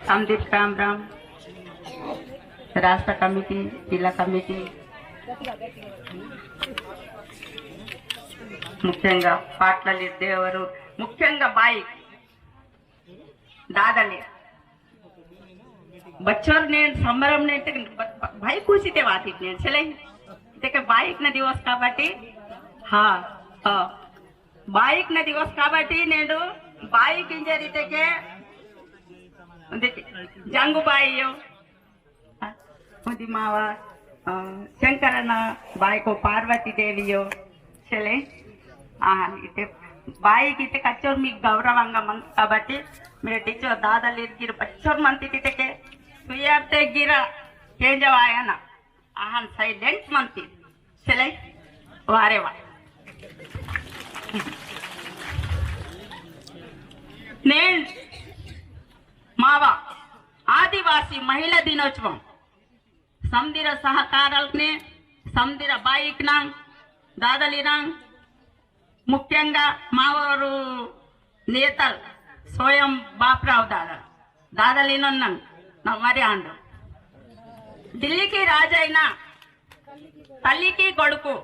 संदीप रामराम राष्ट्र कमिटी जिला कमिटी ముఖ్యంగా పాటల దేవరు ముఖ్యంగా బాయి दादाले बच्चों ने संबरम ने भाई खुशी ते वाती ने चले ते बाइक न दिवस काबट्टी हाँ बाइक न दिवस काबट्टी नेडू बाइक इंजरी ते के जंगू बाइयो मुदी मावा शंकरन बाई को पार्वती देवियो चले इते बाई की कच्चोर मी गौरवंगा मन काबट्टी मेरे टीचर दादा ले गिर बच्चों मंती टीटे के सुयाते गिरा के जब आया ना आहन साइलेंट मंती चले वारे वा नेन मावा आदिवासी महिला दिनोत्सव समदिर सहकारल्ने समदिर बाइक ना दादलीना ముఖ్యంగా మావారు నేతలు స్వయం బాపురావు దాదాలీనన్నాను నవ్వరి ఆండు ఢిల్లీకి రాజైన తల్లికి కొడుకు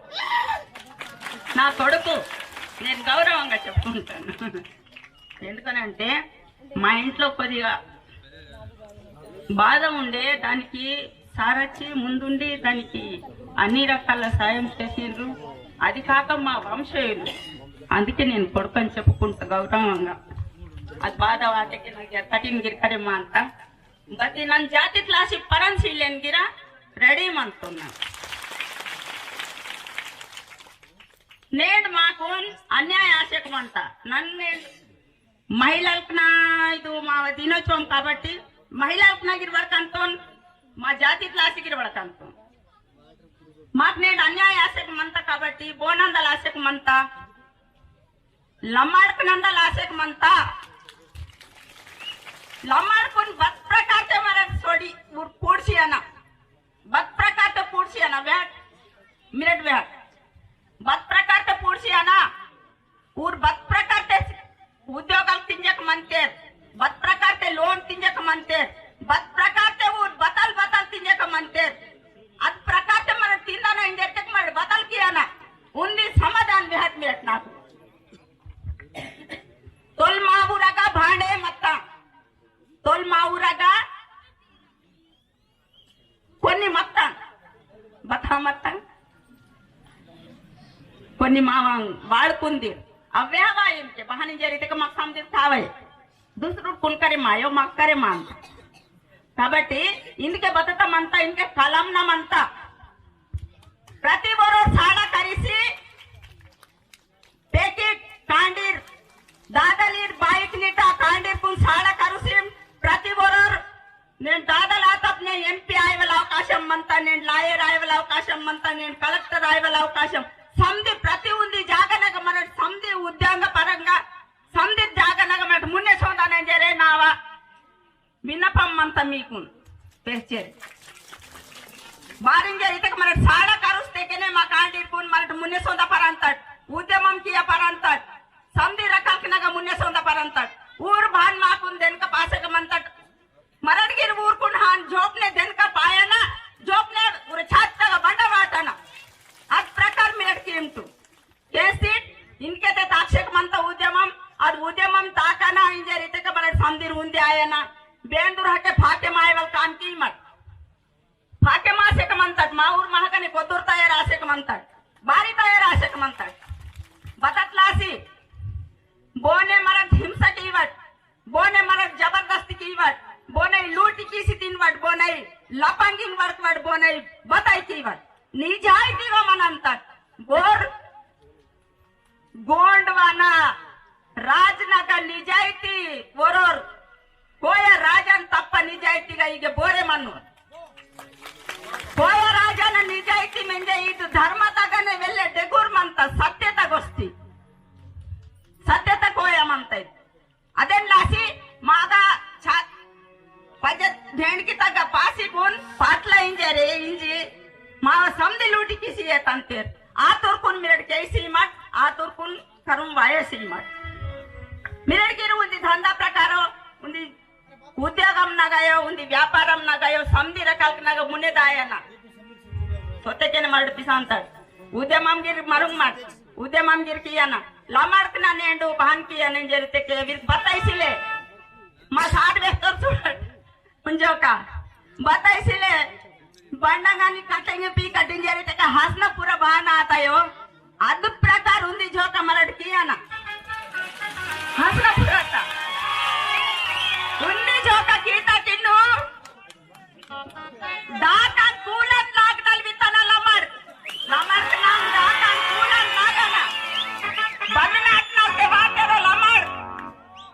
నా కొడుకు నేను గౌరవంగా చెప్పుకుంటాను ఎందుకనంటే మా ఇంట్లో కొద్దిగా బాధ ఉండే దానికి సారచ్చి ముందుండి దానికి అన్ని రకాల సాయం చేసిండ్రు అది కాక మా వంశీయులు అందుకే నేను కొడుకని చెప్పుకుంటా గౌరవంగా అది బాధ వాటికి నాకు కఠిన గిరికరేమో అంట బతి ನನ್ನ ಜಾತಿ ಕ್ಲಾಸಿ ಪರನ್ಸಿ ಇಲ್ಲೇನ್ಗಿರ రెడీ అంటున్నా నేను మాకు అన్యాయ ఆశకమంట నన్ను మహిళలకు ఇది మా దినోత్సవం కాబట్టి మహిళలకు నా గిరివరకు అంటాను మా జాతి క్లాసి గిరివరకు అంటాను మాకు నేను అన్యాయ ఆశకమంత కాబట్టి బోనందల ఆశకమంత लम्माड़कनंदल आशेक मनता लम्माड़कुन बत प्रकार ते मरे सोडी उर पोडसी आना बत प्रकार ते पोडसी आना बैठ मिनट बैठ बत प्रकार ते पोडसी आना उर बत प्रकार ते उद्योगल तिंजक मनते बत प्रकार ते लोन तिंजक मनते बत प्रकार ते उर बतल बतल तिंजक मनते अद प्रकार ते मरे तिंदा ना इंजर तक मरे बतल किया ना उन्नी समाधान बैठ मिनट ना तोलमाऊरगा भांडे मत्ता तोलमाऊरगा कोनी मत्ता बता मत्ता कोनी मावांग वाळकुंदी अव्यावा इनके बहाने जरीते का मक्काम दिस थावे दूसरो कुलकरे मायो मक्करे मान కాబట్టి इनके बतता मनता इनके कलम न मनता प्रति बरो साड़ा करिसी पैकेट कांडीर दादलीर बाइक नीटा कांडीर कुन साड़ा करुसिम प्रति बरोर నేను దాదాల ఆతప్నే ఎంపీ ఆయవల అవకాశం మంతా నేను లాయర్ ఆయవల అవకాశం మంతా నేను కలెక్టర్ ఆయవల అవకాశం సంధి ప్రతి ఉంది జాగనగ మన సంధి ఉద్యోగ పరంగా సంధి జాగనగ మన మున్నే సోదానే జరే నావా విన్నపం మంతా మీకు పేర్చే బారింగే ఇతక మన సాడా కరుస్తేకనే మా కాండీర్ కున్ మన మున్నే సోదా పరంతట్ ఉద్యమం కియ పరంతట్ संधि रखल नग मुन्ने सोंदा परंतट ऊर भान माकुन देन का पासे का मंतट मरडगिर ऊर कुन हान जोपने देन का पाया ना जोपने उर छात का बंडा वाटना अद प्रकार मिनट कीमटू केसीट इनके ते ताक्षक मंत उद्यमम अद उद्यमम ताकना इंजरिते का बरड संधि रुंदे आयना बेंदुर हके फाके मायवल काम की मत फाके मासे का मंतट माऊर महाकने कोतुर तयार आसे का मंतट बारी तयार आसे का मंतट बततलासी बोने मरद हिंसा की वट बोने मरद जबरदस्ती की वट बोने लूट की सितिन वट बोने लपंगिंग वर्क वट बोने बताई की वट निजाइती व मनंत गोर गोंडवाना राजनगर निजाइती वरोर कोय राजन तप्प निजाइती गा इगे बोरे मनु कोय राजन निजाइती मेंजे इदु धर्म तगने वेल्ले डेगुर मंत सत्यता गोष्ठी सत्यता कोयमंत अदेन लासी मागा पजत भेण की तग पासी कोन पाटला इंजरे इंजी मा समदि लूटी किसी है तंतेर आतुर कुन मिरड कैसी मत आतुर कुन करुम वायसी मत मिरड की उंदी धंधा प्रकार उंदी ఉద్యోగంనాగాయో ఉంది వ్యాపారంనాగాయో సంధి రకాలకునాగా మునేదాయన సొత్తకేನೆ ಮಾಡಿಪಿಸ ಅಂತಾడు ಉದ್ಯಮಂಗಿರ್ ಮರುಂಗ್ ಮಾಡ್ ಉದ್ಯಮಂಗಿರ್ಕಿ ಅನ ಲಮಾಡ್ಕನ ನೇಂಡು ಬಾನ್ಕಿ ಅನೇನ್ ಜರಿತೆಕೆ ವಿರ್ ಬತಾಯಿಸಿಲೆ ಮಾ ಸಾಡ್ ಬೇಸ್ತಾರ చూడండి ಮುಂಜೋಕ ಬತಾಯಿಸಿಲೆ ಬಂಡಂಗಾನಿ ಕಟ್ಟಿಂಗ್ ಪಿ ಕಟ್ಟಿಂಗ್ ಜರಿತೆಕೆ ಹಾಸ್ನ ಪೂರ ಬಹಾನ ಆತಾಯೋ ಅದು ಪ್ರಕಾರ ఉంది ಜೋಕ ಮರಡ್ಕಿ ಅನ ಹಾಸ್ನ ಪೂರ ಆತ ఉంది ಜೋಕ ಕೀಟ ತಿನ್ನು ದಾಟನ್ ಕೂಲನ್ ನಾಗದಲ್ ವಿತನ ಲಮರ್ ಲಮರ್ ನಾಂ ದಾಟನ್ ಕೂಲನ್ ನಾಗನ ಬದನಾಟ್ನಕ್ಕೆ ವಾಟರ ಲಮರ್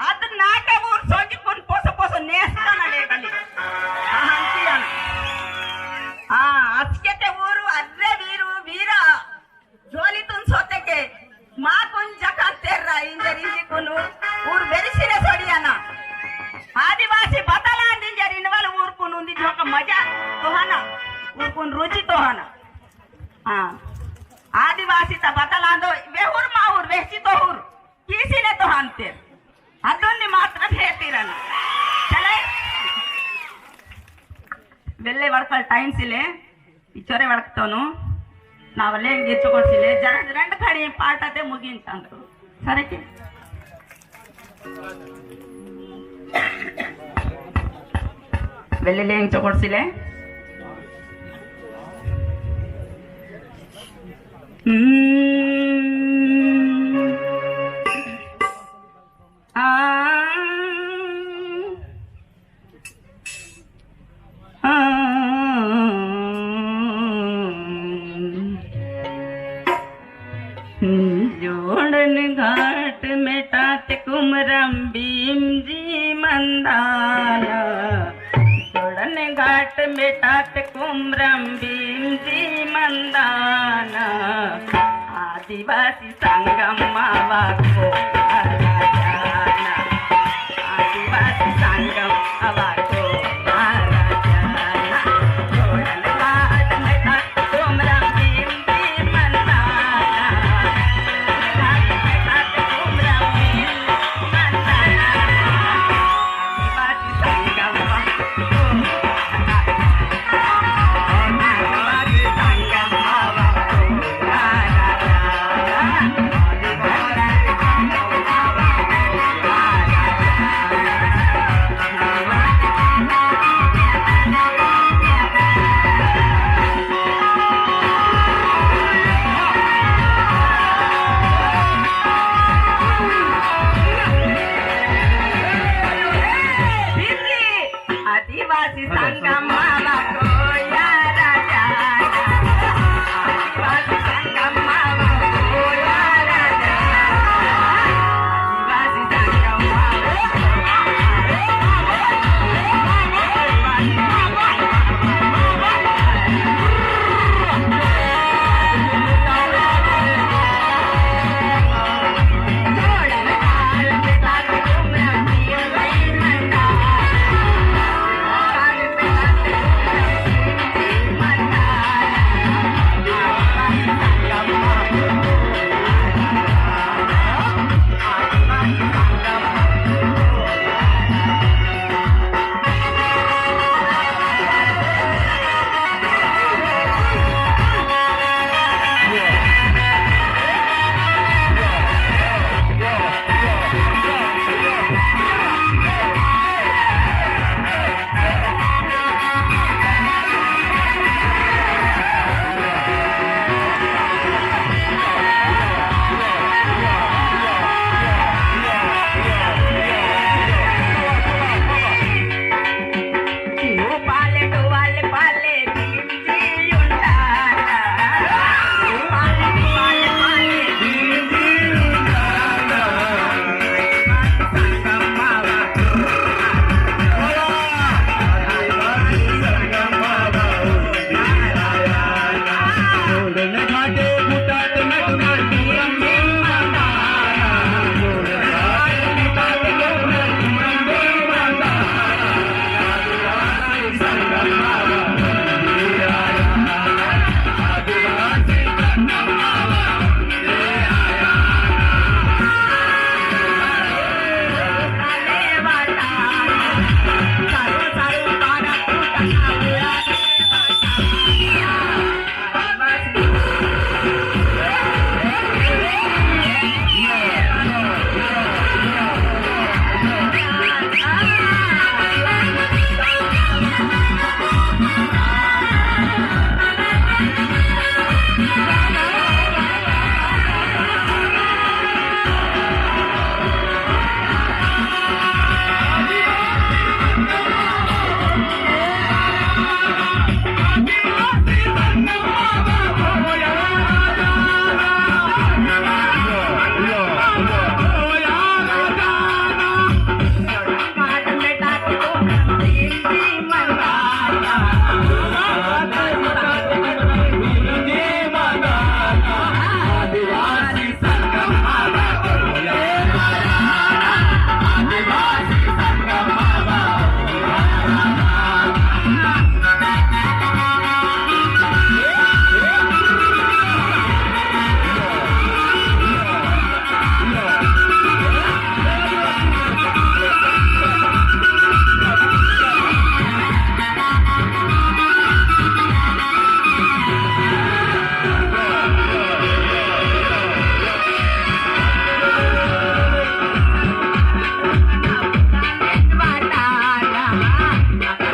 ಅದ್ ನಾಟೆ ಊರ್ ಸೋಜಿಕೊಂಡ್ ಪೋಸ ಪೋಸ ನೇಸ್ತನ ಲೇಗಲಿ ಅಹಂತಿಯನ ಅಚ್ಕೆತೆ ಊರು ಅರ್ರೆ ವೀರ ಜೋಲಿತುನ್ ಸೋತೆಕೆ ಮಾಕುನ್ ಜಕಾತೆರ್ರ ಇಂಜರಿಂಜಿಕುನು ಊರ್ ಬೆರಿಸಿರೆ ಸೊಡಿಯನ आदिवासी बदला निंजर इनवल ऊरकुन उंदी जोक मजा तोहना ऊरकुन रुचि तोहना आदिवासी ता बदला दो वेहुर माहुर वेची तोहुर कीसिने तोहंते ಅದೊಂದು ಮಾತ್ರ ಹೇಳ್ತೀರಲ್ಲ ಚಲೇ ಬೆಲ್ಲೆ ವಡ್ಕಲ್ ಟೈಮ್ಸ್ ಇಲ್ಲೇ ಇಚ್ಚೋರೆ ವಡ್ಕತವನು ನಾವಲ್ಲೇ ಗಿರ್ಚಕೊಡ್ಸಿಲೆ ಜರ ಎರಡು ಕಡೆ ಪಾಠತೆ ಮುಗಿಂತಂದ್ರು ಸರಕ್ಕೆ ಬೆಲ್ಲೆಲೆ ಹೆಂಗ್ ಚಕೊಡ್ಸಿಲೆ जोड़न घाट में तात कुमरम भीम जी मंदाना जोड़न घाट में तात कुमरम भीम जी मंदाना आदिवासी संगम मावा को जाना आदिवासी संगम मावा को అక్క